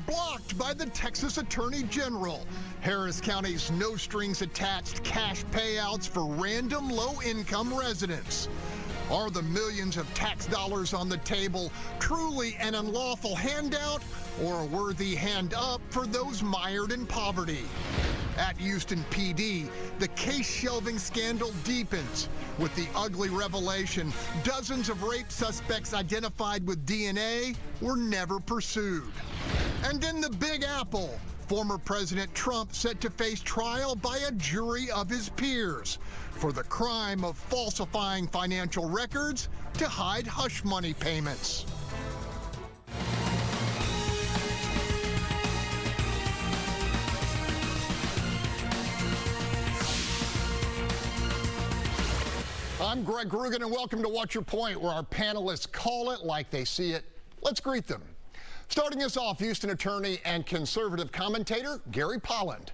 blocked by the Texas Attorney General. Harris County's no-strings-attached cash payouts for random low-income residents. Are the millions of tax dollars on the table truly an unlawful handout or a worthy hand up for those mired in poverty? At Houston PD, the case shelving scandal deepens with the ugly revelation dozens of rape suspects identified with DNA were never pursued. And in the Big Apple, former President Trump set to face trial by a jury of his peers for the crime of falsifying financial records to hide hush money payments. I'm Greg Groogan, and welcome to What's Your Point, where our panelists call it like they see it. Let's greet them. Starting us off, Houston attorney and conservative commentator Gary Polland.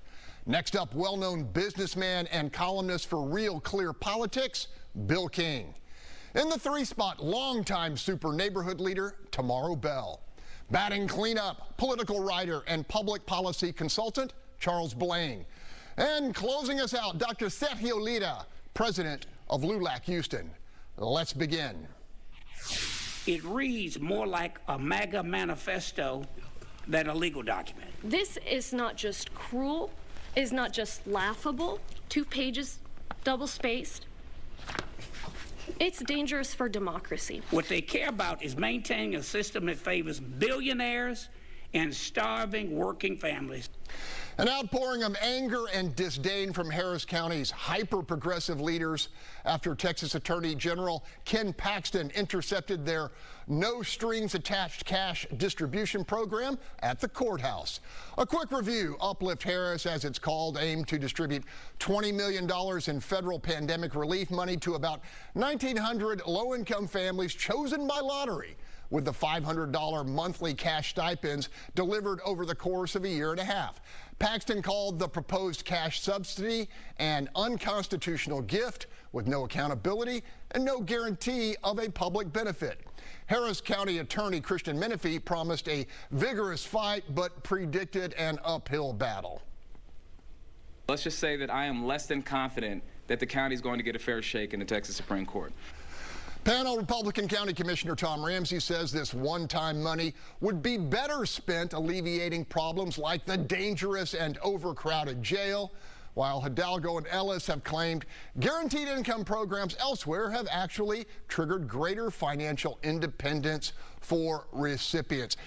Next up, well-known businessman and columnist for Real Clear Politics, Bill King. In the three spot, longtime super neighborhood leader Tomaro Bell. Batting cleanup, political writer and public policy consultant Charles Blain. And closing us out, Dr. Sergio Lira, president of LULAC Houston. Let's begin. It reads more like a MAGA manifesto than a legal document. This is not just cruel, is not just laughable, 2 pages double-spaced. It's dangerous for democracy. What they care about is maintaining a system that favors billionaires and starving working families. An outpouring of anger and disdain from Harris County's hyper-progressive leaders after Texas Attorney General Ken Paxton intercepted their no-strings-attached cash distribution program at the courthouse. A quick review: Uplift Harris, as it's called, aimed to distribute $20 million in federal pandemic relief money to about 1,900 low-income families chosen by lottery, with the $500 monthly cash stipends delivered over the course of a year and a half. Paxton called the proposed cash subsidy an unconstitutional gift with no accountability and no guarantee of a public benefit. Harris County Attorney Christian Menifee promised a vigorous fight but predicted an uphill battle. Let's just say that I am less than confident that the county is going to get a fair shake in the Texas Supreme Court. Panel Republican County Commissioner Tom Ramsey says this one-time money would be better spent alleviating problems like the dangerous and overcrowded jail, while Hidalgo and Ellis have claimed guaranteed income programs elsewhere have actually triggered greater financial independence for recipients.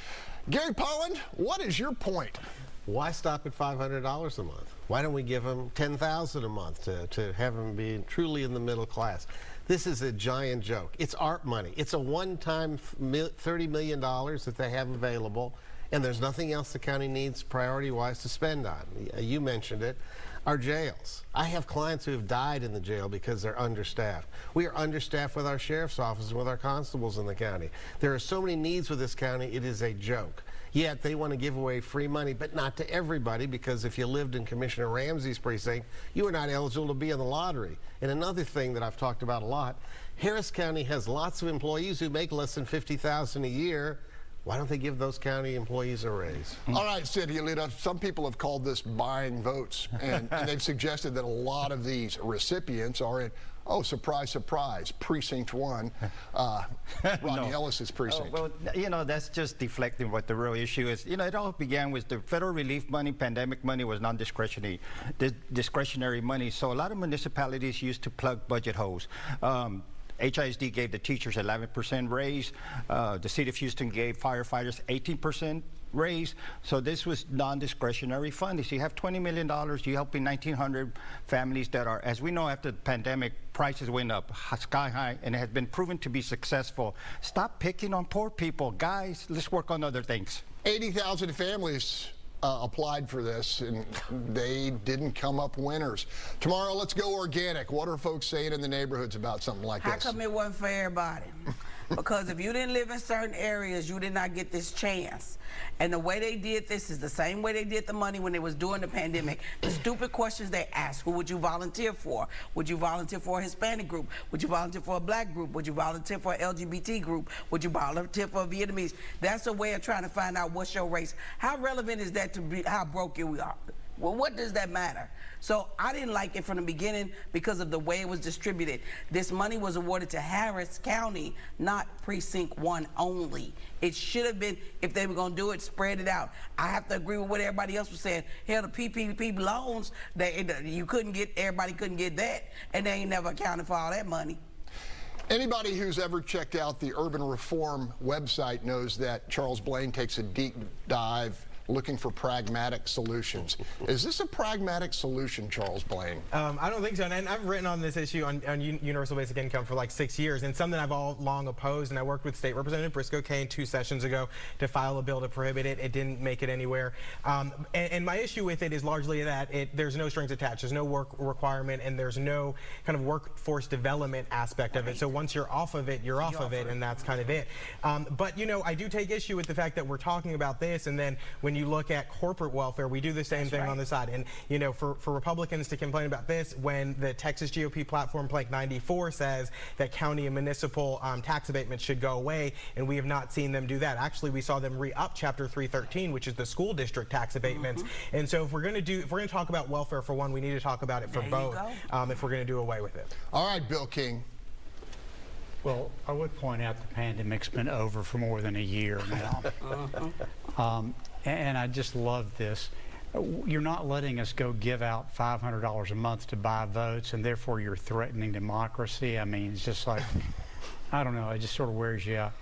Gary Polland, what is your point? Why stop at $500 a month? Why don't we give them $10,000 a month to have them be truly in the middle class? This is a giant joke. It's art money. It's a one-time $30 million that they have available, and there's nothing else the county needs priority-wise to spend on. You mentioned it. Our jails. I have clients who have died in the jail because they're understaffed. We are understaffed with our sheriff's office and with our constables in the county. There are so many needs with this county, it is a joke. Yet they want to give away free money, but not to everybody, because if you lived in Commissioner Ramsey's precinct, you are not eligible to be in the lottery. And another thing that I've talked about a lot, Harris County has lots of employees who make less than $50,000 a year. Why don't they give those county employees a raise? All right, Sergio Lira, some people have called this buying votes, and they've suggested that a lot of these recipients are in, oh, surprise, surprise, Precinct 1, Rodney Ellis's precinct. Oh, well, you know, that's just deflecting what the real issue is. You know, it all began with the federal relief money. Pandemic money was non-discretionary discretionary money, so a lot of municipalities used to plug budget holes. HISD gave the teachers 11% raise. The city of Houston gave firefighters 18% raise. So this was non-discretionary funding. So you have $20 million. You're helping 1,900 families that are, as we know, after the pandemic, prices went up sky high, and it has been proven to be successful. Stop picking on poor people. Guys, let's work on other things. 80,000 families applied for this, and they didn't come up winners. Tomorrow, let's go organic. What are folks saying in the neighborhoods about something like this? How come it wasn't for everybody? Because if you didn't live in certain areas, you did not get this chance. And the way they did this is the same way they did the money when they was doing the pandemic. The stupid questions they asked: who would you volunteer for? Would you volunteer for a Hispanic group? Would you volunteer for a black group? Would you volunteer for an LGBT group? Would you volunteer for a Vietnamese? That's a way of trying to find out what's your race. How relevant is that to be how broken we are? Well, what does that matter? So I didn't like it from the beginning because of the way it was distributed. This money was awarded to Harris County, not Precinct 1 only. It should have been, if they were going to do it, spread it out. I have to agree with what everybody else was saying. Hell, the PPP loans, you couldn't get, everybody couldn't get that, and they ain't never accounted for all that money. Anybody who's ever checked out the Urban Reform website knows that Charles Blain takes a deep dive looking for pragmatic solutions. Is this a pragmatic solution, Charles Blain? I don't think so, and I've written on this issue on universal basic income for like 6 years, and something I've all long opposed, and I worked with State Representative Briscoe Cain 2 sessions ago to file a bill to prohibit it. It didn't make it anywhere. And my issue with it is largely that there's no strings attached, there's no work requirement, and there's no kind of workforce development aspect of it. So once you're off of it, you're off of it, and that's kind of it. But, you know, I do take issue with the fact that we're talking about this, and then when you look at corporate welfare, we do the same thing on the side. And, you know, for Republicans to complain about this when the Texas GOP platform, Plank 94, says that county and municipal tax abatements should go away, and we have not seen them do that. Actually, we saw them re-up Chapter 313, which is the school district tax abatements. And so if we're going to talk about welfare for one, we need to talk about it for both if we're going to do away with it. All right, Bill King. Well, I would point out the pandemic's been over for more than a year now. And I just love this. You're not letting us go give out $500 a month to buy votes, and therefore you're threatening democracy. I mean, it's just like, I don't know, it just sort of wears you out.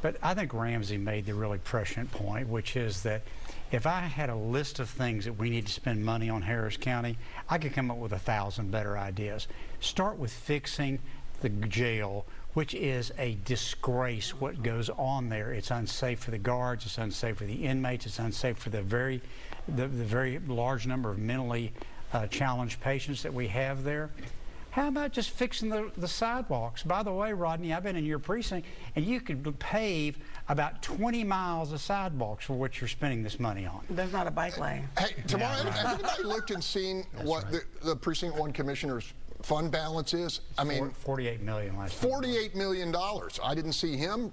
But I think Ramsey made the really prescient point, which is that if I had a list of things that we need to spend money on Harris County, I could come up with 1,000 better ideas. Start with fixing the jail, which is a disgrace what goes on there. It's unsafe for the guards, it's unsafe for the inmates, it's unsafe for the very large number of mentally challenged patients that we have there. How about just fixing the sidewalks? By the way, Rodney, I've been in your precinct, and you could pave about 20 miles of sidewalks for what you're spending this money on. There's not a bike lane. Hey, Tomaro, have anybody looked and seen what the Precinct 1 Commissioner's fund balance is? I mean, $48 million last time. $48 million. I didn't see him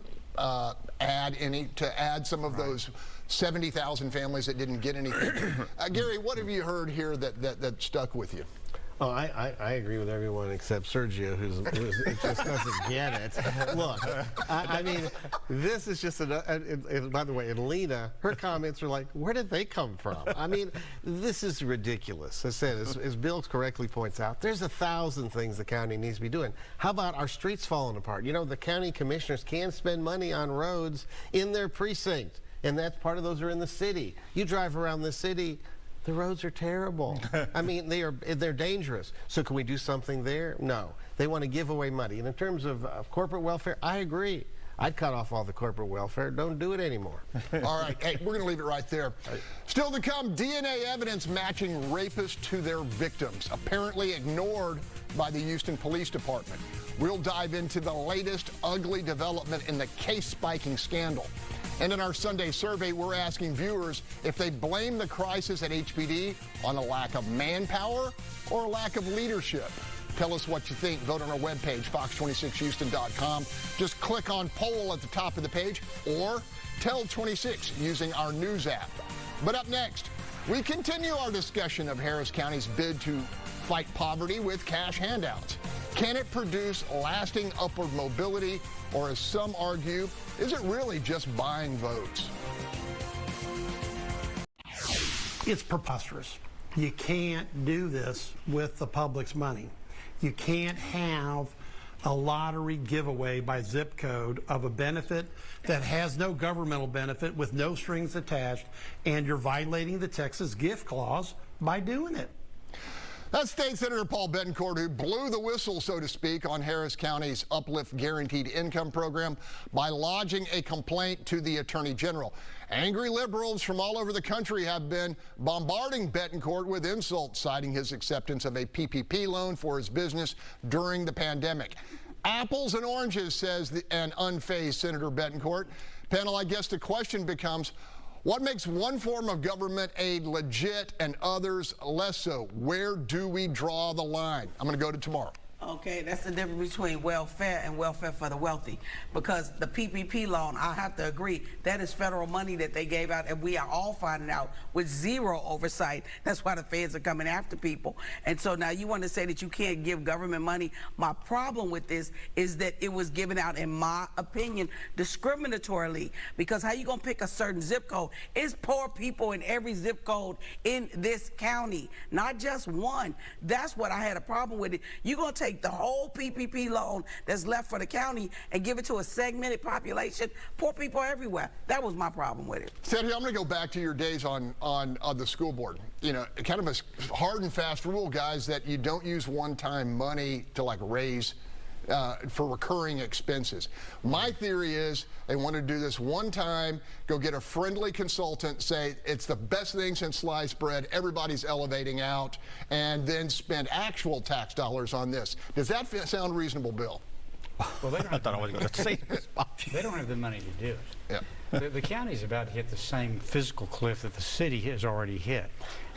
add some of those 70,000 families that didn't get anything. Gary, what have you heard here that stuck with you? Oh, I agree with everyone except Sergio, who just doesn't get it. Look, I mean, this is just by the way, and Lena, her comments are like, where did they come from? I mean, this is ridiculous. As I said, as Bill correctly points out, there's 1,000 things the county needs to be doing. How about our streets falling apart? You know, the county commissioners can spend money on roads in their precinct, and that's part of those are in the city. You drive around the city, the roads are terrible. I mean, they're dangerous. So can we do something there? No. They want to give away money. And in terms of corporate welfare, I agree. I'd cut off all the corporate welfare. Don't do it anymore. All right. Hey, we're going to leave it right there. Still to come, DNA evidence matching rapists to their victims, apparently ignored by the Houston Police Department. We'll dive into the latest ugly development in the case-spiking scandal. And in our Sunday survey, we're asking viewers if they blame the crisis at HPD on a lack of manpower or a lack of leadership. Tell us what you think. Vote on our webpage, fox26houston.com. Just click on poll at the top of the page or tell 26 using our news app. But up next, we continue our discussion of Harris County's bid to fight poverty with cash handouts. Can it produce lasting upward mobility, or as some argue, is it really just buying votes? It's preposterous. You can't do this with the public's money. You can't have a lottery giveaway by zip code of a benefit that has no governmental benefit with no strings attached, and you're violating the Texas gift clause by doing it. That's State Senator Paul Bettencourt, who blew the whistle, so to speak, on Harris County's Uplift Guaranteed Income Program by lodging a complaint to the Attorney General. Angry liberals from all over the country have been bombarding Bettencourt with insults, citing his acceptance of a PPP loan for his business during the pandemic. Apples and oranges, says an unfazed Senator Betancourt. Panel, I guess the question becomes, what makes one form of government aid legit and others less so? Where do we draw the line? I'm going to go to Tomaro. Okay, that's the difference between welfare and welfare for the wealthy. Because the PPP loan, I have to agree, that is federal money that they gave out, and we are all finding out with zero oversight. That's why the feds are coming after people. And so now you want to say that you can't give government money. My problem with this is that it was given out, in my opinion, discriminatorily. Because how you going to pick a certain zip code? It's poor people in every zip code in this county, not just one. That's what I had a problem with it. You're going to take the whole PPP loan that's left for the county and give it to a segmented population. Poor people everywhere. That was my problem with it. Sergio, I'm going to go back to your days on the school board. You know, kind of a hard and fast rule, guys, that you don't use one-time money to like raise for recurring expenses. My theory is they want to do this one time, go get a friendly consultant, say it's the best thing since sliced bread, everybody's elevating out, and then spend actual tax dollars on this. Does that sound reasonable, Bill? Well, they don't I thought I was going to say this. They don't have the money to do it. Yeah. The county's about to hit the same physical cliff that the city has already hit.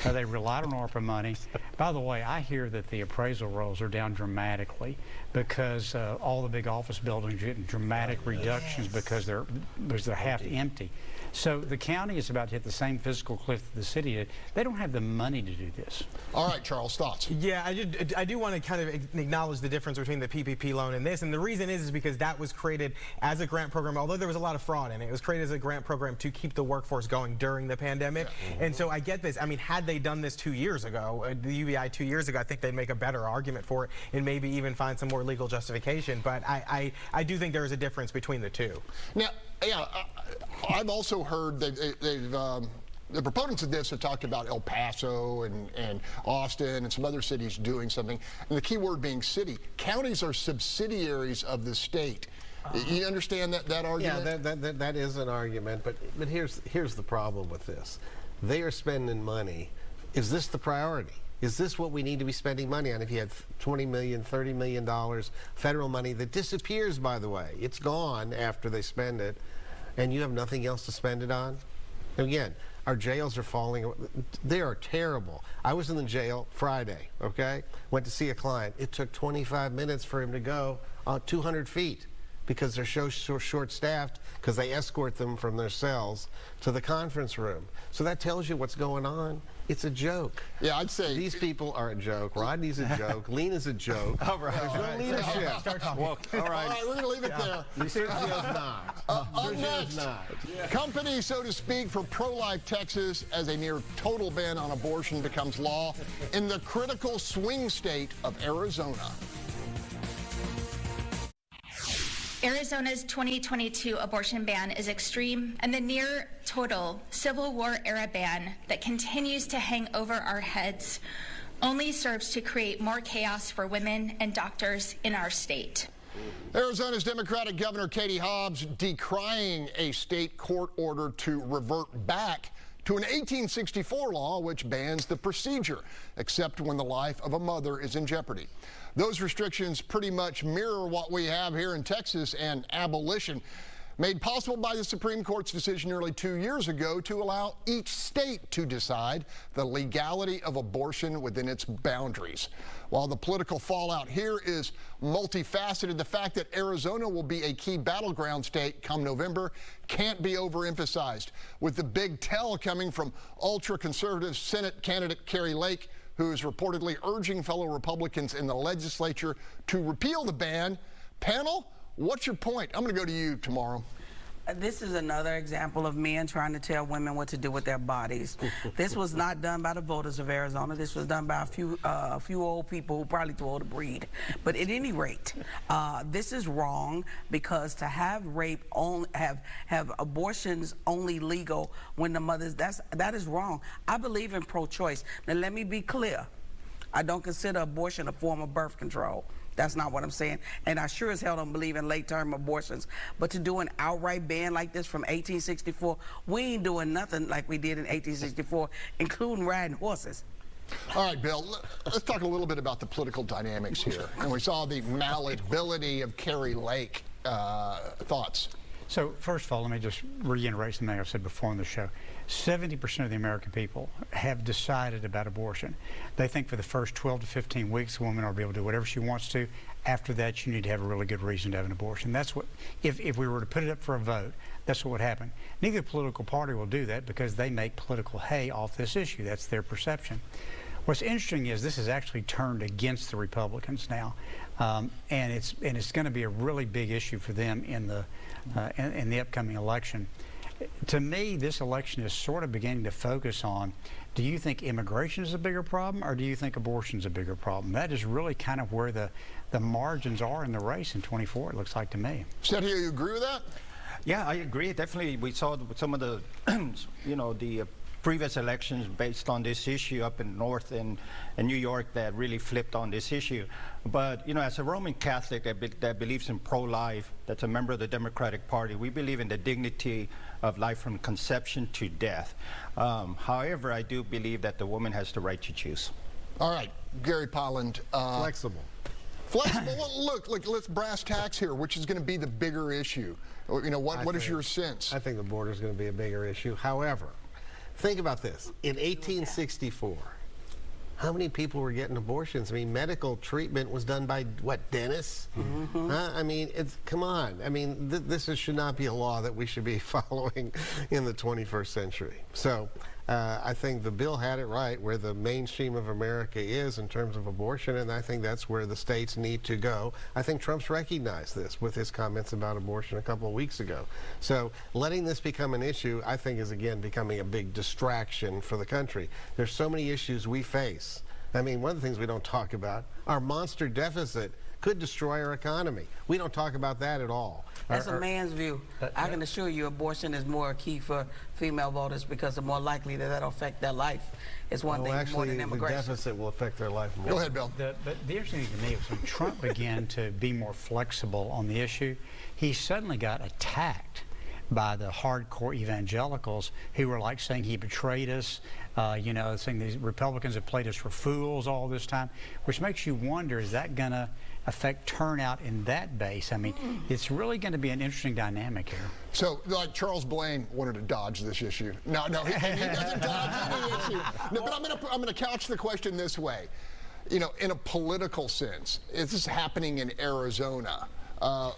They relied on ARPA money. By the way, I hear that the appraisal rolls are down dramatically because all the big office buildings are getting dramatic reductions because they're half empty. So the county is about to hit the same physical cliff that the city did. They don't have the money to do this. All right, Charles, thoughts? Yeah, I do want to kind of acknowledge the difference between the PPP loan and this. And the reason is because that was created as a grant program, although there was a lot of fraud in it. It was created as a grant program to keep the workforce going during the pandemic. Yeah. And so I get this. I mean, had they done this 2 years ago, the UBI 2 years ago, I think they'd make a better argument for it and maybe even find some more legal justification. But I do think there is a difference between the two. Now, yeah, I've also heard that the proponents of this have talked about El Paso and Austin and some other cities doing something, and the key word being city. Counties are subsidiaries of the state. You understand that argument? Yeah, that is an argument, but here's the problem with this. They are spending money. Is this the priority? Is this what we need to be spending money on? If you had $20 million, $30 million federal money that disappears, by the way, it's gone after they spend it, and you have nothing else to spend it on? Again, our jails are falling. They are terrible. I was in the jail Friday, okay? Went to see a client. It took 25 minutes for him to go 200 feet because they're so short-staffed because they escort them from their cells to the conference room. So that tells you what's going on. It's a joke. Yeah, I'd say these people are a joke. Rodney's a joke. Lena's a joke. All right. There's no leadership. Start talking. Well, all right. We're going to leave it there. Sergio's not. Next, company, so to speak, for pro-life Texas as a near total ban on abortion becomes law in the critical swing state of Arizona. Arizona's 2022 abortion ban is extreme, and the near total Civil War era ban that continues to hang over our heads only serves to create more chaos for women and doctors in our state. Arizona's Democratic Governor Katie Hobbs decrying a state court order to revert back to an 1864 law which bans the procedure, except when the life of a mother is in jeopardy. Those restrictions pretty much mirror what we have here in Texas and abolition, made possible by the Supreme Court's decision nearly 2 years ago to allow each state to decide the legality of abortion within its boundaries. While the political fallout here is multifaceted, the fact that Arizona will be a key battleground state come November can't be overemphasized, with the big tell coming from ultra-conservative Senate candidate Kari Lake, who is reportedly urging fellow Republicans in the legislature to repeal the ban. Panel, what's your point? I'm going to go to you tomorrow. This is another example of men trying to tell women what to do with their bodies. This was not done by the voters of Arizona. This was done by a few old people who probably too old to breed. But at any rate, this is wrong, because to have rape only, have abortions only legal when the mothers, that is wrong. I believe in pro-choice. Now let me be clear. I don't consider abortion a form of birth control. That's not what I'm saying. And I sure as hell don't believe in late-term abortions. But to do an outright ban like this from 1864, we ain't doing nothing like we did in 1864, including riding horses. All right, Bill, let's talk a little bit about the political dynamics here. And we saw the malleability of Kari Lake. Thoughts? So first of all, let me just reiterate something I've said before on the show. 70% of the American people have decided about abortion. They think for the first 12 to 15 weeks, a woman will be able to do whatever she wants to. After that, you need to have a really good reason to have an abortion. That's what, if we were to put it up for a vote, that's what would happen. Neither political party will do that because they make political hay off this issue. That's their perception. What's interesting is this has actually turned against the Republicans now, and it's going to be a really big issue for them in the upcoming election. To me, this election is sort of beginning to focus on, do you think immigration is a bigger problem or do you think abortion is a bigger problem? That is really kind of where the margins are in the race in 24, it looks like to me. Sergio, you agree with that? Yeah, I agree. Definitely, we saw some of the, the previous elections based on this issue up in North and New York that really flipped on this issue. But, as a Roman Catholic that believes in pro-life, that's a member of the Democratic Party, we believe in the dignity of life from conception to death. However, I do believe that the woman has the right to choose. All right, Gary Polland. Flexible. Flexible. Well, look, let's brass tacks here. Which is going to be the bigger issue? What is your sense? I think the border is going to be a bigger issue. However, think about this. In 1864, how many people were getting abortions? I mean, medical treatment was done by, what, dentists? Mm-hmm. I mean, come on. I mean, this should not be a law that we should be following in the 21st century. So I think the bill had it right where the mainstream of America is in terms of abortion, and I think that's where the states need to go. I think Trump's recognized this with his comments about abortion a couple of weeks ago. So letting this become an issue, I think, is again becoming a big distraction for the country. There's so many issues we face. I mean, one of the things we don't talk about, our monster deficit could destroy our economy. We don't talk about that at all. That's a man's view. I can assure you abortion is more key for female voters because they're more likely that that'll affect their life. It's one thing more than immigration. The deficit will affect their life more. Go ahead, Bill. The interesting thing to me was when Trump began to be more flexible on the issue, he suddenly got attacked by the hardcore evangelicals who were like saying he betrayed us, saying these Republicans have played us for fools all this time, which makes you wonder, is that going to affect turnout in that base? I mean, it's really going to be an interesting dynamic here. So, like Charles Blain wanted to dodge this issue. No, he doesn't dodge any issue. No, but I'm going to couch the question this way. In a political sense, is this happening in Arizona?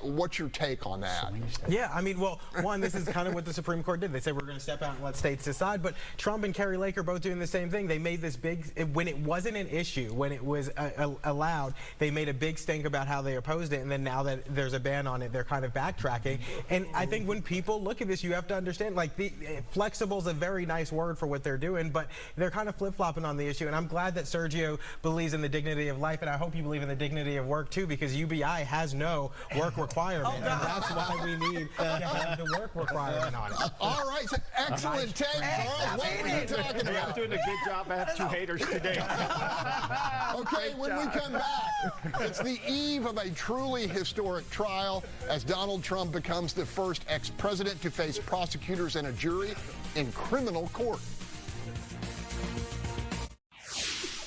What's your take on that? Yeah, I mean, well, one, this is kind of what the Supreme Court did. They said we're going to step out and let states decide, but Trump and Kari Lake are both doing the same thing. They made this when it wasn't an issue, when it was allowed, they made a big stink about how they opposed it, and then now that there's a ban on it, they're kind of backtracking. And I think when people look at this, you have to understand, like, flexible is a very nice word for what they're doing, but they're kind of flip-flopping on the issue, and I'm glad that Sergio believes in the dignity of life, and I hope you believe in the dignity of work, too, because UBI has no work requirement, and that's why we need to have the work requirement on it. All right, so excellent take. What were you talking about? I'm doing a good job. I have 2 haters today. Okay, when we come back, it's the eve of a truly historic trial as Donald Trump becomes the first ex-president to face prosecutors and a jury in criminal court.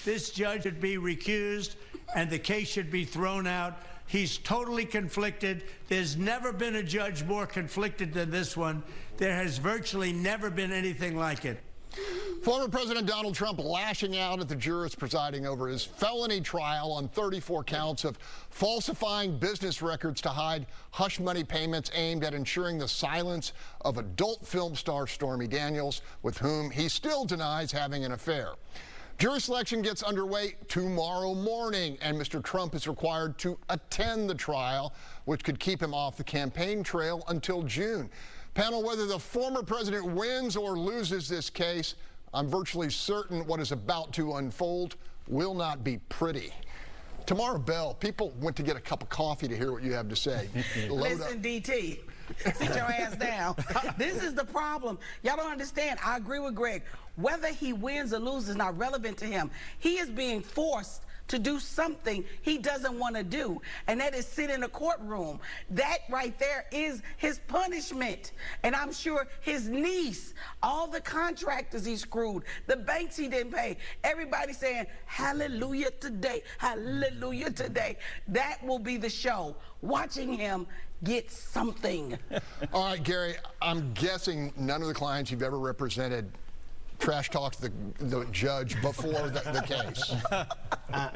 This judge should be recused and the case should be thrown out. He's totally conflicted. There's never been a judge more conflicted than this one. There has virtually never been anything like it. Former President Donald Trump lashing out at the jurors presiding over his felony trial on 34 counts of falsifying business records to hide hush money payments aimed at ensuring the silence of adult film star Stormy Daniels, with whom he still denies having an affair. Jury selection gets underway tomorrow morning, and Mr. Trump is required to attend the trial, which could keep him off the campaign trail until June. Panel, whether the former president wins or loses this case, I'm virtually certain what is about to unfold will not be pretty. Tomaro Bell, people went to get a cup of coffee to hear what you have to say. Listen, DT, sit your ass down. This is the problem. Y'all don't understand. I agree with Greg. Whether he wins or loses is not relevant to him. He is being forced to do something he doesn't want to do, and that is sit in a courtroom. That right there is his punishment. And I'm sure his niece, all the contractors he screwed, the banks he didn't pay, everybody saying, hallelujah today, hallelujah today. That will be the show, watching him get something. All right, Gary, I'm guessing none of the clients you've ever represented trash talked the judge before the case.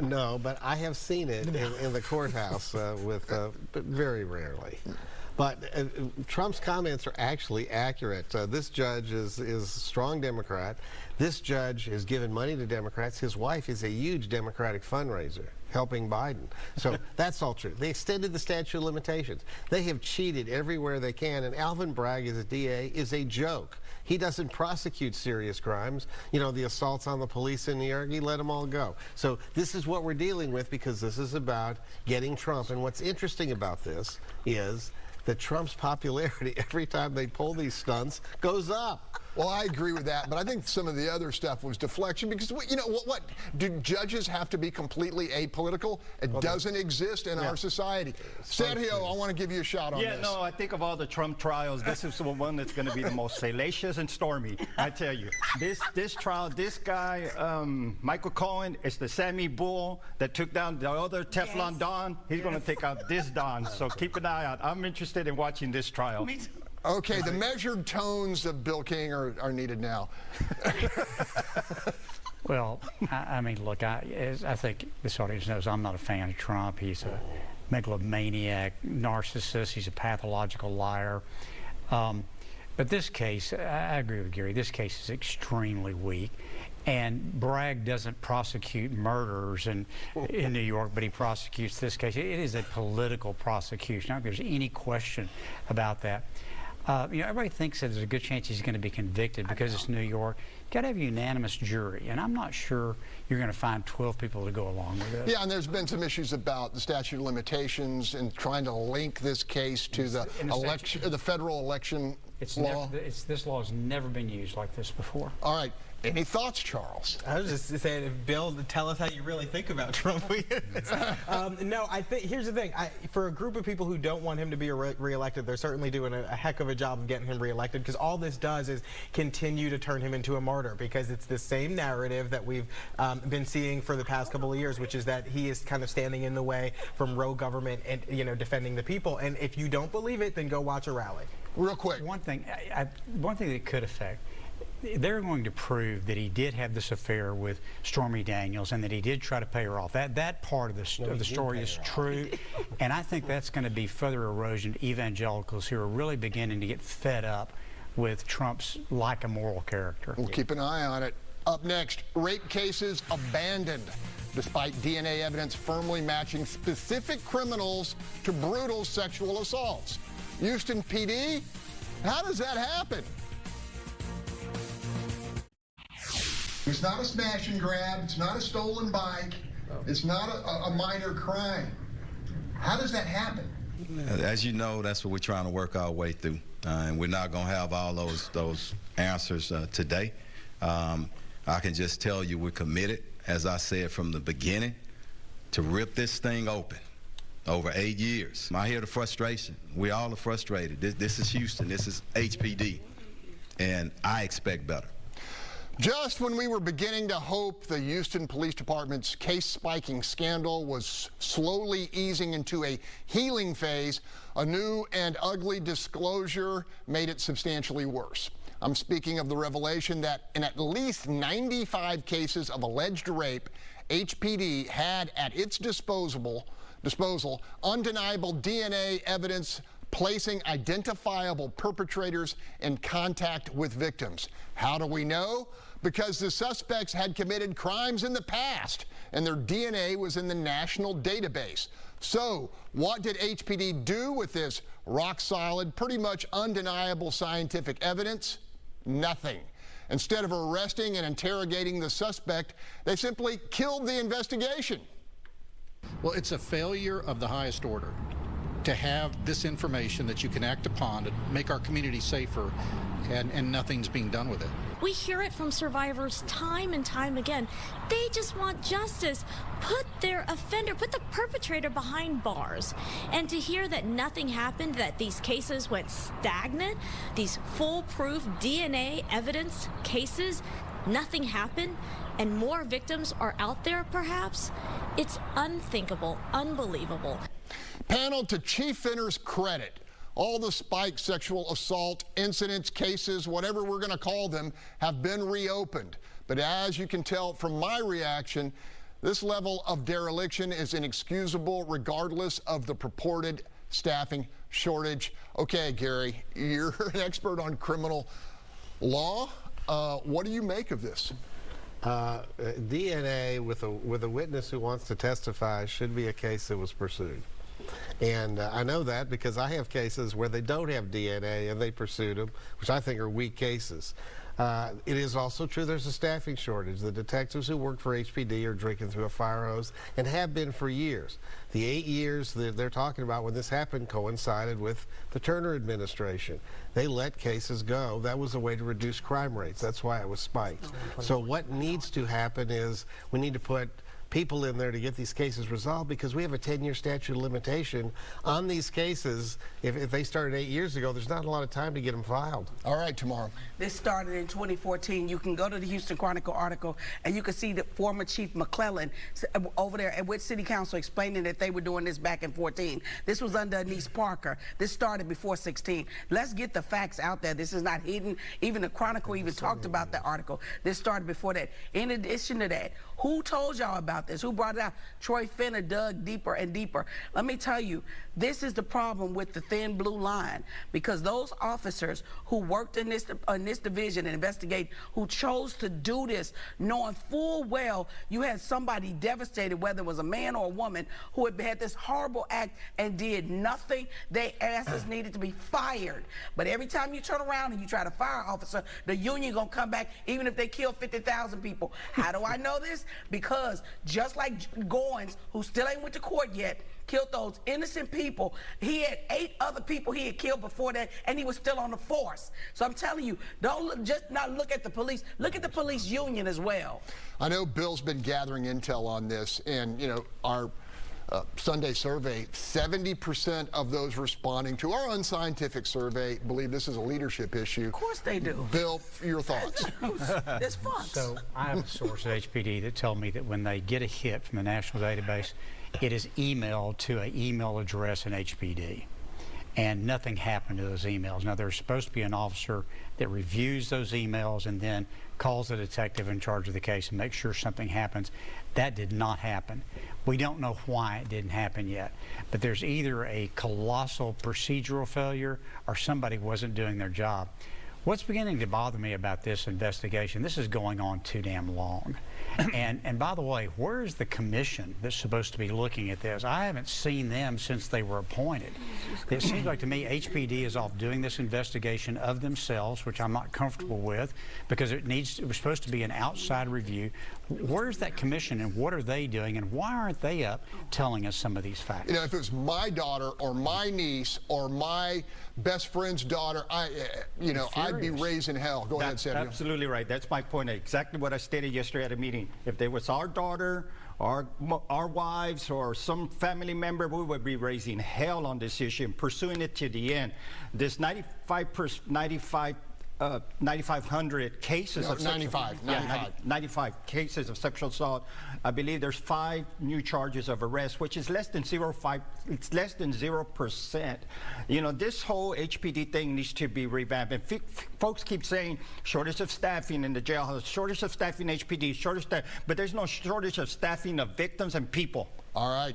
No, but I have seen it in the courthouse but very rarely. But Trump's comments are actually accurate. This judge is a strong Democrat. This judge has given money to Democrats. His wife is a huge Democratic fundraiser, helping Biden. So that's all true. They extended the statute of limitations. They have cheated everywhere they can, and Alvin Bragg as a DA is a joke. He doesn't prosecute serious crimes. You know, the assaults on the police in New York, he let them all go. So this is what we're dealing with, because this is about getting Trump. And what's interesting about this is that Trump's popularity every time they pull these stunts goes up. Well, I agree with that, but I think some of the other stuff was deflection, because, you know, what do judges have to be completely apolitical? It doesn't exist in our society. Sergio, I want to give you a shot on this. Yeah, no, I think of all the Trump trials, this is the one that's going to be the most salacious and stormy. I tell you, this trial, this guy, Michael Cohen, is the Sammy Bull that took down the other Teflon Don. He's going to take out this Don, so keep an eye out. I'm interested in watching this trial. Me too. Okay, the measured tones of Bill King are needed now. Well, I mean, look, I think this audience knows I'm not a fan of Trump. He's a megalomaniac, narcissist. He's a pathological liar. But this case, I agree with Gary, this case is extremely weak. And Bragg doesn't prosecute murderers in New York, but he prosecutes this case. It is a political prosecution. I don't think there's any question about that. You know, everybody thinks that there's a good chance he's going to be convicted because it's New York. You've got to have a unanimous jury, and I'm not sure you're going to find 12 people to go along with it. Yeah, and there's been some issues about the statute of limitations and trying to link this case to the election, the federal election law. This law has never been used like this before. All right. Any thoughts, Charles? I was just saying, Bill, tell us how you really think about Trump. No, I think here's the thing. For a group of people who don't want him to be reelected, they're certainly doing a heck of a job of getting him reelected, because all this does is continue to turn him into a martyr, because it's the same narrative that we've been seeing for the past couple of years, which is that he is kind of standing in the way from rogue government and, you know, defending the people. And if you don't believe it, then go watch a rally. Real quick. One thing that could affect, they're going to prove that he did have this affair with Stormy Daniels and that he did try to pay her off. That part of the story is true, and I think that's going to be further erosion to evangelicals who are really beginning to get fed up with Trump's like a moral character. We'll keep an eye on it. Up next, rape cases abandoned despite DNA evidence firmly matching specific criminals to brutal sexual assaults. Houston PD, how does that happen? It's not a smash and grab. It's not a stolen bike. It's not a minor crime. How does that happen? As you know, that's what we're trying to work our way through. And we're not going to have all those answers today. I can just tell you we're committed, as I said from the beginning, to rip this thing open. Over 8 years. I hear the frustration. We all are frustrated. This is Houston. This is HPD. And I expect better. Just when we were beginning to hope the Houston Police Department's case-spiking scandal was slowly easing into a healing phase, a new and ugly disclosure made it substantially worse. I'm speaking of the revelation that in at least 95 cases of alleged rape, HPD had at its disposal undeniable DNA evidence placing identifiable perpetrators in contact with victims. How do we know? Because the suspects had committed crimes in the past and their DNA was in the national database. So what did HPD do with this rock-solid, pretty much undeniable scientific evidence? Nothing. Instead of arresting and interrogating the suspect, they simply killed the investigation. Well, it's a failure of the highest order to have this information that you can act upon to make our community safer, and nothing's being done with it. We hear it from survivors time and time again. They just want justice. Put the perpetrator behind bars. And to hear that nothing happened, that these cases went stagnant, these foolproof DNA evidence cases, nothing happened, and more victims are out there perhaps, it's unthinkable, unbelievable. Panel, to Chief Finner's credit, all the spiked sexual assault incidents, cases, whatever we're going to call them, have been reopened. But as you can tell from my reaction, this level of dereliction is inexcusable regardless of the purported staffing shortage. Okay, Gary, you're an expert on criminal law. What do you make of this? DNA with a witness who wants to testify should be a case that was pursued. And I know that because I have cases where they don't have DNA and they pursued them, which I think are weak cases. It is also true there's a staffing shortage. The detectives who work for HPD are drinking through a fire hose and have been for years. The 8 years that they're talking about when this happened coincided with the Turner administration. They let cases go. That was a way to reduce crime rates. That's why it was spiked. So what needs to happen is we need to put people in there to get these cases resolved, because we have a 10-year statute of limitation on these cases. If they started 8 years ago, there's not a lot of time to get them filed. All right, Tomaro. This started in 2014. You can go to the Houston Chronicle article and you can see the former Chief McClellan over there with City Council explaining that they were doing this back in 14. This was under Anise Parker. This started before 16. Let's get the facts out there. This is not hidden. Even the Chronicle even talked about the article. This started before that. In addition to that, who told y'all about this? Who brought it out? Troy Finner dug deeper and deeper. Let me tell you, this is the problem with the thin blue line, because those officers who worked in this division and investigate, who chose to do this, knowing full well you had somebody devastated, whether it was a man or a woman, who had this horrible act and did nothing. Their asses needed to be fired. But every time you turn around and you try to fire an officer, the union gonna come back even if they kill 50,000 people. How do I know this? Because just like Goins, who still ain't went to court yet, killed those innocent people, he had 8 other people he had killed before that, and he was still on the force. So I'm telling you, don't just not look at the police, look at the police union as well. I know Bill's been gathering intel on this, and you know, our Sunday survey, 70% of those responding to our unscientific survey believe this is a leadership issue. Of course they do. Bill, your thoughts? It's fun. So I have a source at HPD that told me that when they get a hit from the national database, it is emailed to an email address in HPD. And nothing happened to those emails. Now, there's supposed to be an officer that reviews those emails and then calls the detective in charge of the case and makes sure something happens. That did not happen. We don't know why it didn't happen yet, but there's either a colossal procedural failure or somebody wasn't doing their job. What's beginning to bother me about this investigation, this is going on too damn long. And by the way, where's the commission that's supposed to be looking at this? I haven't seen them since they were appointed. It seems like to me HPD is off doing this investigation of themselves, which I'm not comfortable with, because it was supposed to be an outside review. Where's that commission and what are they doing, and why aren't they up telling us some of these facts? You know, if it was my daughter or my niece or my best friend's daughter, I'd be raising hell. Go ahead, Sergio. Absolutely right. That's my point. Exactly what I stated yesterday at a meeting. If there was our daughter, our wives, or some family member, we would be raising hell on this issue and pursuing it to the end. This 9,500 cases of 95 cases of sexual assault. I believe there's 5 new charges of arrest, which is less than 0%. You know, this whole HPD thing needs to be revamped. And folks keep saying shortage of staffing in the jailhouse, shortage of staffing in HPD, shortage of staff, but there's no shortage of staffing of victims and people. All right.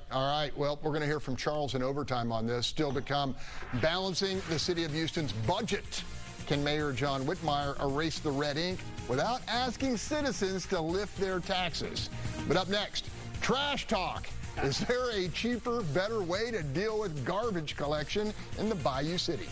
Well, we're going to hear from Charles in overtime on this. Still to come, balancing the city of Houston's budget. Can Mayor John Whitmire erase the red ink without asking citizens to lift their taxes? But up next, trash talk. Is there a cheaper, better way to deal with garbage collection in the Bayou City?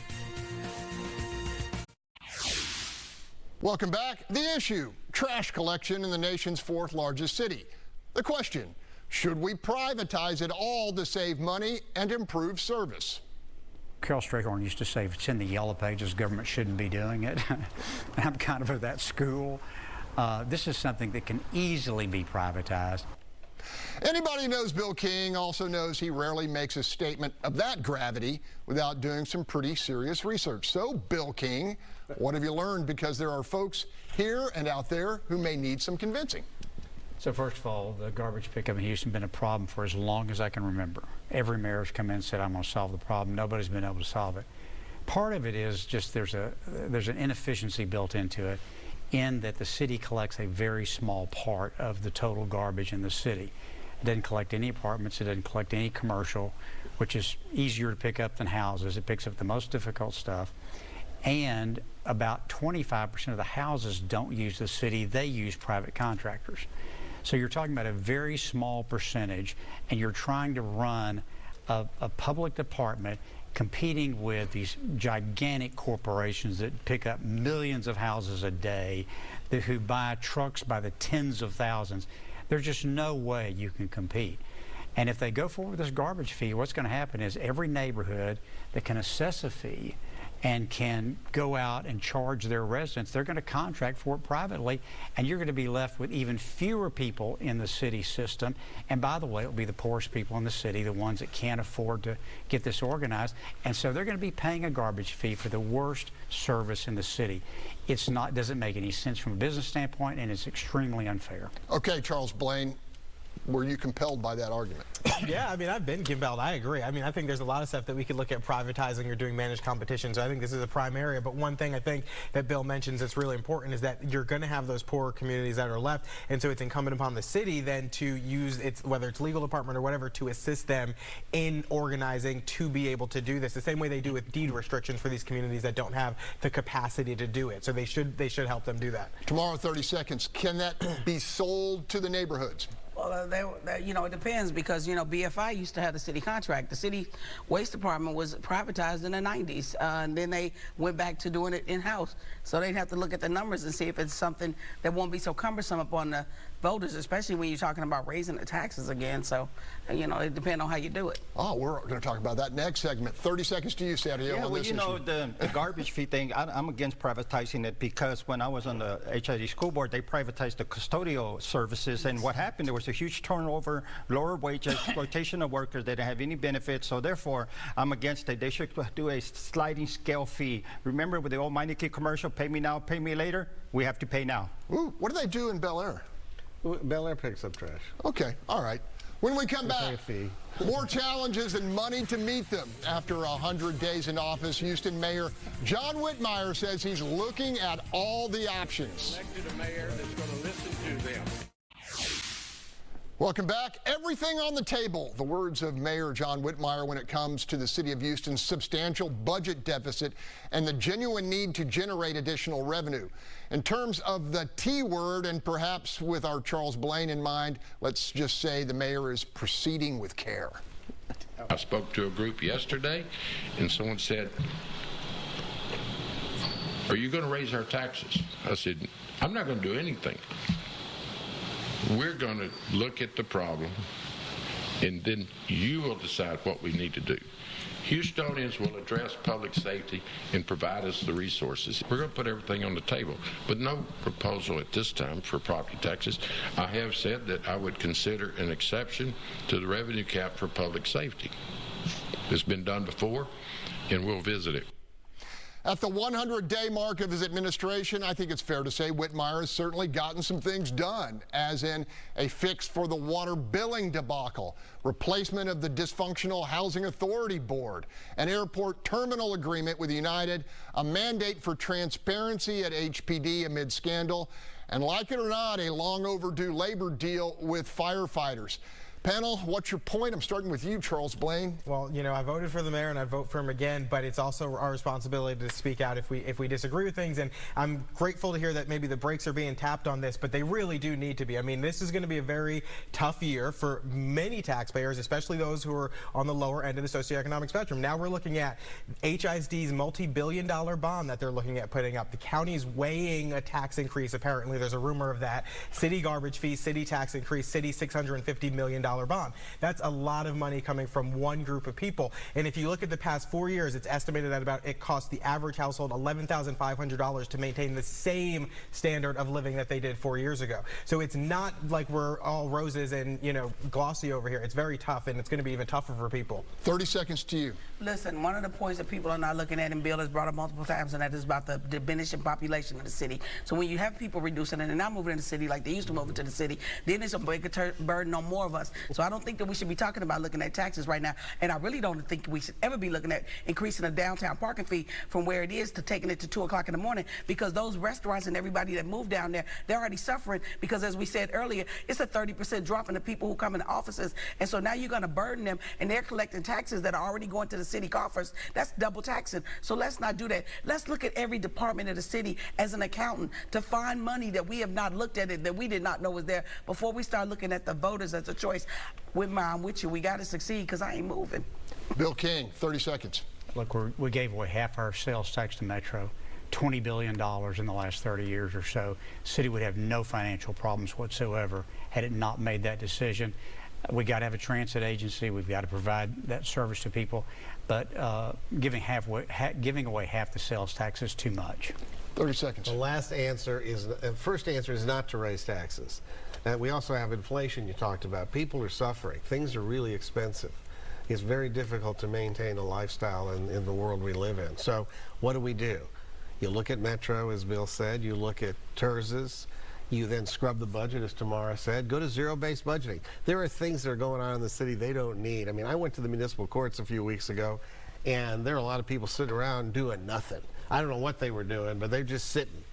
Welcome back. The issue, trash collection in the nation's 4th largest city. The question, should we privatize it all to save money and improve service? Carol Strayhorn used to say, if it's in the yellow pages, government shouldn't be doing it. I'm kind of that school. This is something that can easily be privatized. Anybody who knows Bill King also knows he rarely makes a statement of that gravity without doing some pretty serious research. So, Bill King, what have you learned? Because there are folks here and out there who may need some convincing. So first of all, the garbage pickup in Houston has been a problem for as long as I can remember. Every mayor has come in and said, I'm going to solve the problem. Nobody's been able to solve it. Part of it is just there's an inefficiency built into it, in that the city collects a very small part of the total garbage in the city. It doesn't collect any apartments, it doesn't collect any commercial, which is easier to pick up than houses. It picks up the most difficult stuff. And about 25% of the houses don't use the city, they use private contractors. So you're talking about a very small percentage, and you're trying to run a public department competing with these gigantic corporations that pick up millions of houses a day, who buy trucks by the tens of thousands. There's just no way you can compete. And if they go forward with this garbage fee, what's going to happen is every neighborhood that can assess a fee and can go out and charge their residents, they're going to contract for it privately, and you're going to be left with even fewer people in the city system. And by the way, it'll be the poorest people in the city, the ones that can't afford to get this organized, and so they're going to be paying a garbage fee for the worst service in the city. Doesn't make any sense from a business standpoint, and it's extremely unfair. Okay, Charles Blain, were you compelled by that argument? Yeah, I mean, I've been compelled. I agree. I mean, I think there's a lot of stuff that we could look at privatizing or doing managed competition. So I think this is a prime area. But one thing I think that Bill mentions that's really important is that you're going to have those poorer communities that are left. And so it's incumbent upon the city then to use its, whether it's legal department or whatever, to assist them in organizing to be able to do this. The same way they do with deed restrictions for these communities that don't have the capacity to do it. So they should help them do that. Tomorrow, 30 seconds. Can that be sold to the neighborhoods? Well, you know, it depends because, you know, BFI used to have the city contract. The city waste department was privatized in the 90s, and then they went back to doing it in-house. So they'd have to look at the numbers and see if it's something that won't be so cumbersome upon the voters, especially when you're talking about raising the taxes again. So, you know, it depends on how you do it. Oh, we're going to talk about that next segment. 30 seconds to you, Sergio. Yeah, well, you know, the garbage fee thing, I'm against privatizing it because when I was on the HID school board, they privatized the custodial services, and what happened, there was a huge turnover, lower wages, exploitation of workers. They didn't have any benefits, so therefore, I'm against it. They should do a sliding scale fee. Remember with the old Meineke commercial, pay me now, pay me later? We have to pay now. Ooh, what do they do in Bel Air? Bel Air picks up trash. Okay, all right. When we come back, more challenges and money to meet them. After 100 days in office, Houston Mayor John Whitmire says he's looking at all the options. Elected a mayor that's going to listen to them. Welcome back. Everything on the table. The words of Mayor John Whitmire when it comes to the city of Houston's substantial budget deficit and the genuine need to generate additional revenue. In terms of the T word, and perhaps with our Charles Blain in mind, let's just say the mayor is proceeding with care. I spoke to a group yesterday, and someone said, "Are you going to raise our taxes?" I said, "I'm not going to do anything. We're going to look at the problem, and then you will decide what we need to do. Houstonians will address public safety and provide us the resources. We're going to put everything on the table, but no proposal at this time for property taxes. I have said that I would consider an exception to the revenue cap for public safety. It's been done before, and we'll visit it." At the 100-day mark of his administration, I think it's fair to say Whitmire has certainly gotten some things done, as in a fix for the water billing debacle, replacement of the dysfunctional Housing Authority Board, an airport terminal agreement with United, a mandate for transparency at HPD amid scandal, and like it or not, a long overdue labor deal with firefighters. Panel, what's your point? I'm starting with you, Charles Blain. Well, you know, I voted for the mayor and I'd vote for him again, but it's also our responsibility to speak out if we disagree with things. And I'm grateful to hear that maybe the brakes are being tapped on this, but they really do need to be. I mean, this is going to be a very tough year for many taxpayers, especially those who are on the lower end of the socioeconomic spectrum. Now we're looking at HISD's multi-billion-dollar bond that they're looking at putting up. The county's weighing a tax increase, apparently. There's a rumor of that. City garbage fees, city tax increase, city $650 million bond. That's a lot of money coming from one group of people. And if you look at the past 4 years, it's estimated that it cost the average household $11,500 to maintain the same standard of living that they did 4 years ago. So it's not like we're all roses and, you know, glossy over here. It's very tough, and it's going to be even tougher for people. 30 seconds to you. Listen, one of the points that people are not looking at, and Bill has brought up multiple times, and that is about the diminishing population of the city. So when you have people reducing and they're not moving in the city like they used to move into the city, then it's a bigger burden on more of us. So I don't think that we should be talking about looking at taxes right now, and I really don't think we should ever be looking at increasing the downtown parking fee from where it is to taking it to 2 o'clock in the morning, because those restaurants and everybody that moved down there, they're already suffering because, as we said earlier, it's a 30% drop in the people who come in the offices, and so now you're going to burden them, and they're collecting taxes that are already going to the city coffers. That's double taxing. So let's not do that. Let's look at every department of the city as an accountant to find money that we have not looked at it, that we did not know was there before we start looking at the voters as a choice. I'm with you. We got to succeed because I ain't moving. Bill King, 30 seconds. Look, we gave away half our sales tax to Metro, $20 billion in the last 30 years or so. The city would have no financial problems whatsoever had it not made that decision. We got to have a transit agency. We've got to provide that service to people. But giving away half the sales tax is too much. 30 seconds. The first answer is not to raise taxes. We also have inflation you talked about. People are suffering. Things are really expensive. It's very difficult to maintain a lifestyle in the world we live in. So what do? You look at Metro, as Bill said. You look at TERSs. You then scrub the budget, as Tomaro said. Go to zero-based budgeting. There are things that are going on in the city they don't need. I mean, I went to the municipal courts a few weeks ago, and there are a lot of people sitting around doing nothing. I don't know what they were doing, but they're just sitting.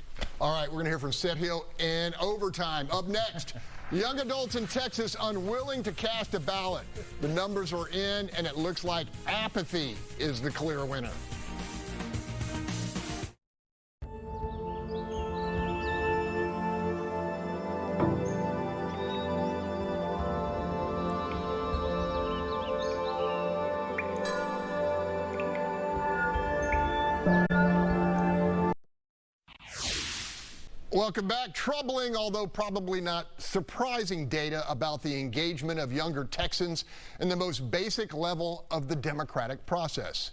All right, we're going to hear from Sergio in overtime. Up next, young adults in Texas unwilling to cast a ballot. The numbers are in, and it looks like apathy is the clear winner. Welcome back. Troubling, although probably not surprising, data about the engagement of younger Texans in the most basic level of the democratic process.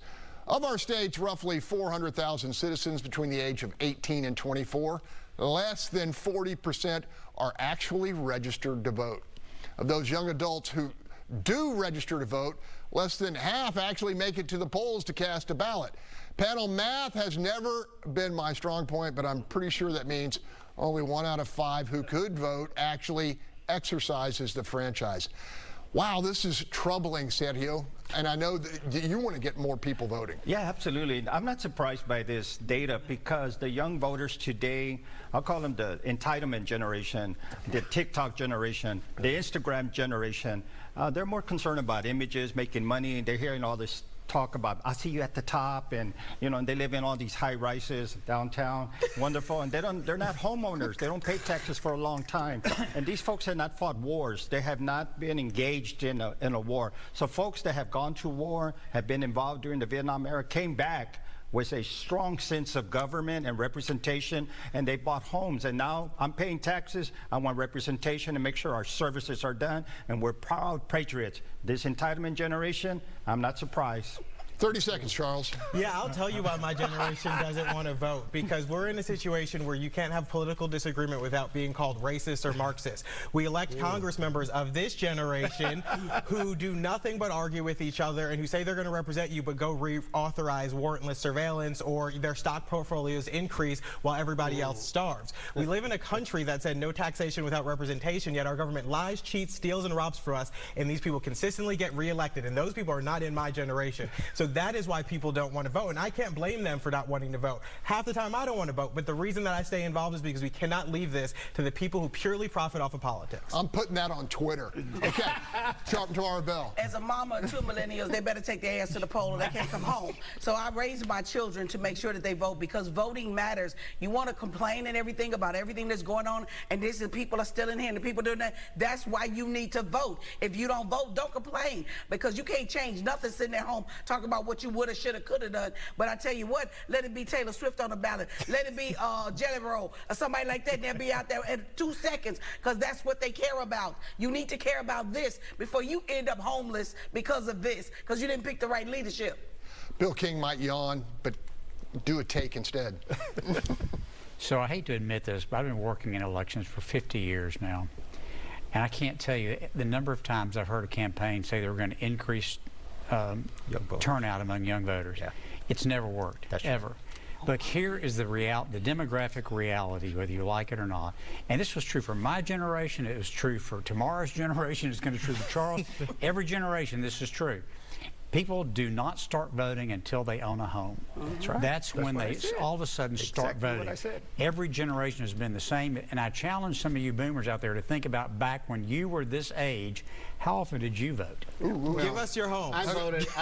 Of our state's roughly 400,000 citizens between the age of 18 and 24, less than 40% are actually registered to vote. Of those young adults who do register to vote, less than half actually make it to the polls to cast a ballot. Panel, math has never been my strong point, but I'm pretty sure that means only 1 out of 5 who could vote actually exercises the franchise. Wow, this is troubling, Sergio, and I know that you want to get more people voting. Yeah, absolutely. I'm not surprised by this data because the young voters today, I'll call them the entitlement generation, the TikTok generation, the Instagram generation, they're more concerned about images, making money, and they're hearing all this talk about, I see you at the top, and you know, and they live in all these high rises downtown, wonderful, and they're not homeowners. They don't pay taxes for a long time, and these folks have not fought wars. They have not been engaged in a war. So folks that have gone to war, have been involved during the Vietnam era, came back with a strong sense of government and representation, and they bought homes. And now I'm paying taxes. I want representation and make sure our services are done, and we're proud patriots. This entitlement generation, I'm not surprised. 30 seconds, Charles. Yeah, I'll tell you why my generation doesn't want to vote. Because we're in a situation where you can't have political disagreement without being called racist or Marxist. We elect Congress members of this generation who do nothing but argue with each other and who say they're going to represent you but go reauthorize warrantless surveillance, or their stock portfolios increase while everybody else starves. We live in a country that said no taxation without representation, yet our government lies, cheats, steals, and robs for us, and these people consistently get reelected, and those people are not in my generation. So that is why people don't want to vote, and I can't blame them for not wanting to vote. Half the time I don't want to vote, but the reason that I stay involved is because we cannot leave this to the people who purely profit off of politics. I'm putting that on Twitter. Okay, Tomaro Bell. As a mama of 2 millennials, they better take their ass to the poll or they can't come home. So I raised my children to make sure that they vote, because voting matters. You want to complain and everything about everything that's going on, and this is people are still in here and the people doing that. That's why you need to vote. If you don't vote, don't complain, because you can't change nothing sitting at home talking about about what you woulda, shoulda, coulda done. But I tell you what, let it be Taylor Swift on the ballot. Let it be Jelly Roll or somebody like that. They'll be out there in 2 seconds because that's what they care about. You need to care about this before you end up homeless because of this, because you didn't pick the right leadership. Bill King might yawn, but do a take instead. So I hate to admit this, but I've been working in elections for 50 years now. And I can't tell you the number of times I've heard a campaign say they were going to increase turnout among young voters. Yeah. It's never worked, ever. But here is the demographic reality, whether you like it or not. And this was true for my generation. It was true for tomorrow's generation. It's going to be true for Charles. Every generation, this is true. People do not start voting until they own a home. That's right. That's when they all of a sudden start voting. What I said. Every generation has been the same. And I challenge some of you boomers out there to think about back when you were this age, how often did you vote? Give us your home. I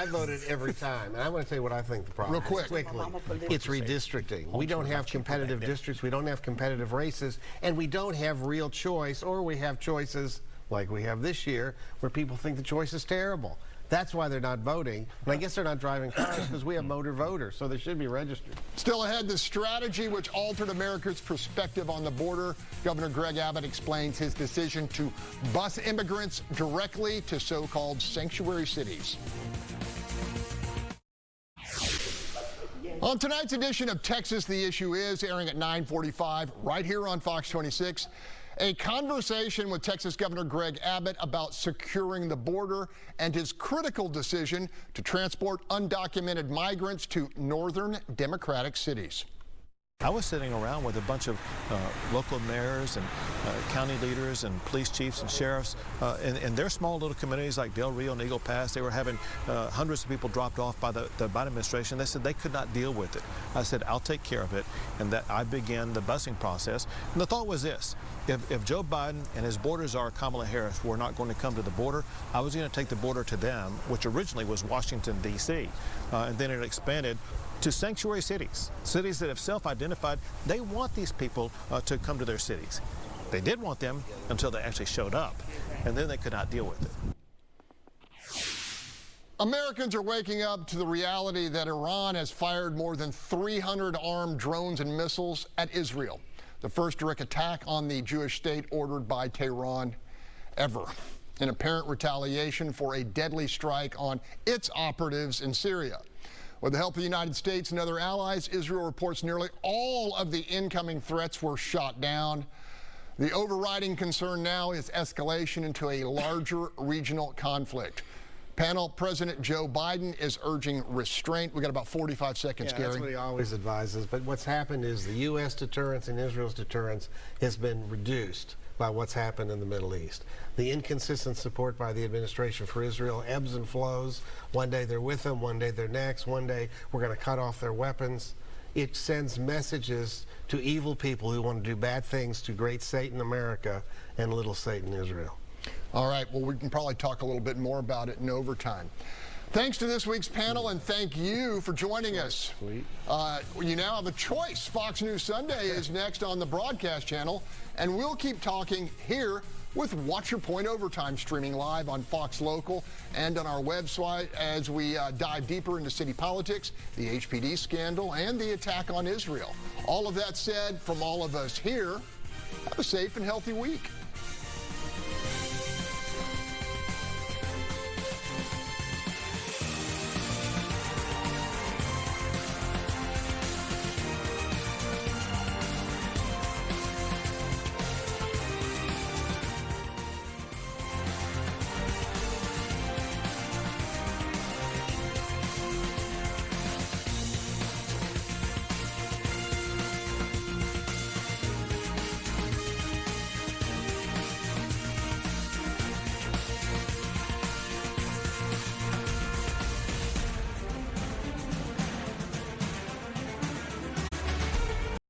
voted every time. And I want to tell you what I think the problem is. Real quick. Quickly. It's redistricting. We don't have competitive districts. We don't have competitive races. And we don't have real choice, or we have choices like we have this year where people think the choice is terrible. That's why they're not voting. And I guess they're not driving cars because we have motor voters, so they should be registered. Still ahead, the strategy which altered America's perspective on the border. Governor Greg Abbott explains his decision to bus immigrants directly to so-called sanctuary cities. On tonight's edition of Texas, The Issue Is, airing at 9:45 right here on Fox 26. A conversation with Texas Governor Greg Abbott about securing the border and his critical decision to transport undocumented migrants to northern Democratic cities. I was sitting around with a bunch of local mayors and county leaders and police chiefs and sheriffs in their small little communities like Del Rio and Eagle Pass. They were having hundreds of people dropped off by the Biden administration. They said they could not deal with it. I said, I'll take care of it, and that I began the busing process. And the thought was this: if Joe Biden and his border czar Kamala Harris were not going to come to the border, I was going to take the border to them, which originally was Washington, D.C., and then it expanded to sanctuary cities, cities that have self-identified. They want these people to come to their cities. They did want them until they actually showed up, and then they could not deal with it. Americans are waking up to the reality that Iran has fired more than 300 armed drones and missiles at Israel, the first direct attack on the Jewish state ordered by Tehran ever, in apparent retaliation for a deadly strike on its operatives in Syria. With the help of the United States and other allies, Israel reports nearly all of the incoming threats were shot down. The overriding concern now is escalation into a larger regional conflict. Panel, President Joe Biden is urging restraint. We got about 45 seconds, Gary. That's what he always advises. But what's happened is the U.S. deterrence and Israel's deterrence has been reduced by what's happened in the Middle East. The inconsistent support by the administration for Israel ebbs and flows. One day they're with them, one day they're next, one day we're going to cut off their weapons. It sends messages to evil people who want to do bad things to great Satan America and little Satan Israel. All right, well, we can probably talk a little bit more about it in overtime. Thanks to this week's panel, and thank you for joining us. Sweet. You now have a choice. Fox News Sunday is next on the broadcast channel, and we'll keep talking here with Watch Your Point Overtime, streaming live on Fox Local and on our website as we dive deeper into city politics, the HPD scandal, and the attack on Israel. All of that said, from all of us here, have a safe and healthy week.